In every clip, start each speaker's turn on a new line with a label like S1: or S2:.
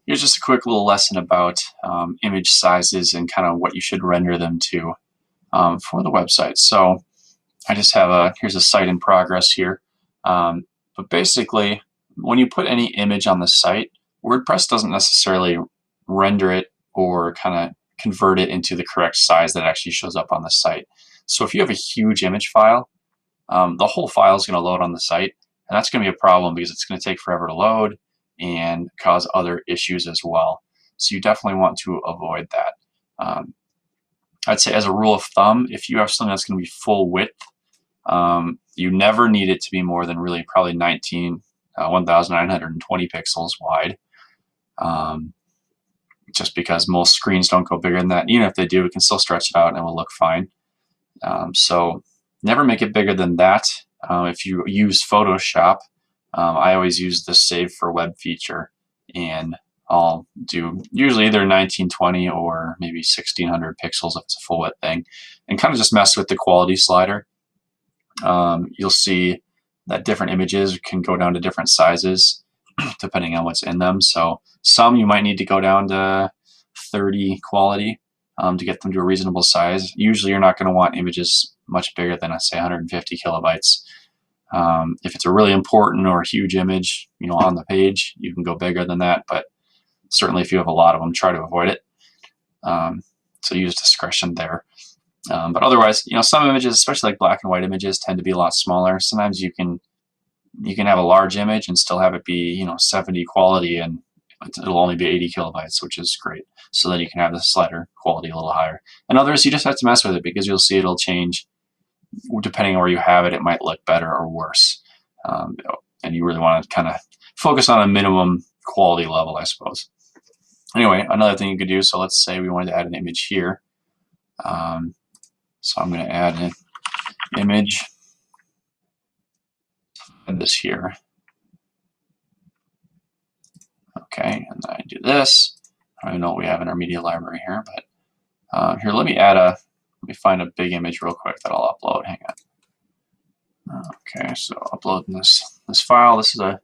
S1: here's just a quick little lesson about image sizes and kind of what you should render them to for the website. So I just have here's a site in progress here. But basically, when you put any image on the site, WordPress doesn't necessarily render it or kind of convert it into the correct size that actually shows up on the site. So if you have a huge image file, the whole file is going to load on the site, and that's going to be a problem because it's going to take forever to load and cause other issues as well. So you definitely want to avoid that. I'd say as a rule of thumb, if you have something that's going to be full width, you never need it to be more than really probably 1920 pixels wide. Just because most screens don't go bigger than that. Even if they do, we can still stretch it out and it will look fine. So never make it bigger than that. If you use Photoshop, I always use the Save for Web feature, and I'll do usually either 1920 or maybe 1600 pixels if it's a full width thing, and kind of just mess with the quality slider. You'll see that different images can go down to different sizes depending on what's in them. So some you might need to go down to 30 quality to get them to a reasonable size. Usually you're not going to want images much bigger than, say, 150 kilobytes. If it's a really important or a huge image, on the page, you can go bigger than that, but certainly if you have a lot of them, try to avoid it. So use discretion there. But otherwise, some images, especially like black and white images, tend to be a lot smaller. Sometimes you can have a large image and still have it be 70 quality, and it'll only be 80 kilobytes, which is great. So then you can have the slider quality a little higher. And others, you just have to mess with it because you'll see it'll change depending on where you have it. It might look better or worse, and you really want to kind of focus on a minimum quality level, I suppose. Anyway, another thing you could do. So let's say we wanted to add an image here. So I'm going to add an image. Add this here. Okay, and then I do this. I don't even know what we have in our media library here, but here, let me find a big image real quick that I'll upload. Hang on. Okay, so uploading this file. This is a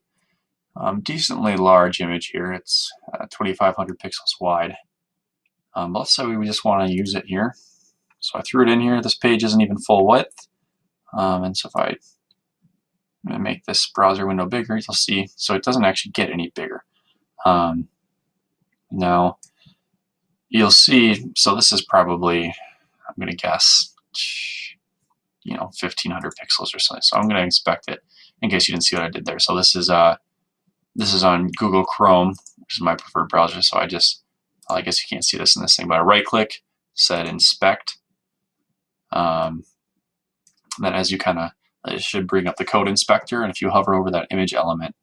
S1: decently large image here. It's 2,500 pixels wide. But let's say we just want to use it here. So I threw it in here. This page isn't even full width. And so if I'm going to make this browser window bigger, you'll see, so it doesn't actually get any bigger. Now, you'll see, so this is probably, I'm going to guess, 1,500 pixels or something. So I'm going to inspect it in case you didn't see what I did there. So this is on Google Chrome, which is my preferred browser. So I guess you can't see this in this thing, but I right-click, said inspect. Then as you it should bring up the code inspector, and if you hover over that image element,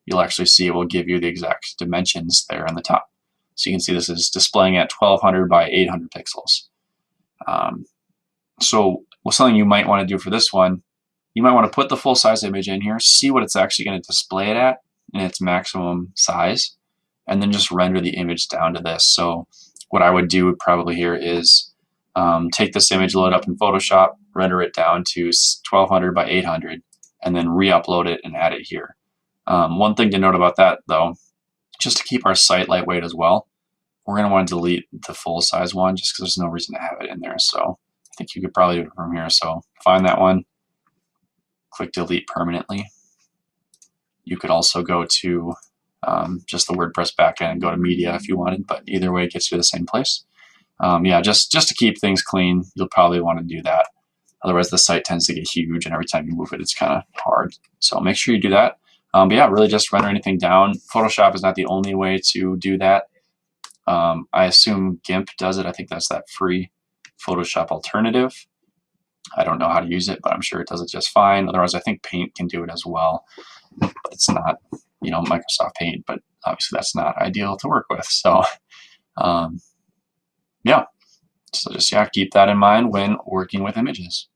S1: you'll actually see it will give you the exact dimensions there on the top. So you can see this is displaying at 1200 by 800 pixels. So something you might want to do for this one, you might want to put the full size image in here, see what it's actually going to display it at in its maximum size, and then just render the image down to this. So what I would do probably here is take this image, load it up in Photoshop, render it down to 1200 by 800, and then re-upload it and add it here. One thing to note about that, though, just to keep our site lightweight as well, we're going to want to delete the full size one just because there's no reason to have it in there. So I think you could probably do it from here. So find that one, click delete permanently. You could also go to just the WordPress backend and go to media if you wanted, but either way it gets you to the same place. Yeah, just to keep things clean, you'll probably want to do that. Otherwise, the site tends to get huge, and every time you move it, it's kind of hard. So make sure you do that. But yeah, really just render anything down. Photoshop is not the only way to do that. I assume GIMP does it. I think that's that free Photoshop alternative. I don't know how to use it, but I'm sure it does it just fine. Otherwise, I think Paint can do it as well. But it's not, Microsoft Paint, but obviously that's not ideal to work with. So, yeah. So just keep that in mind when working with images.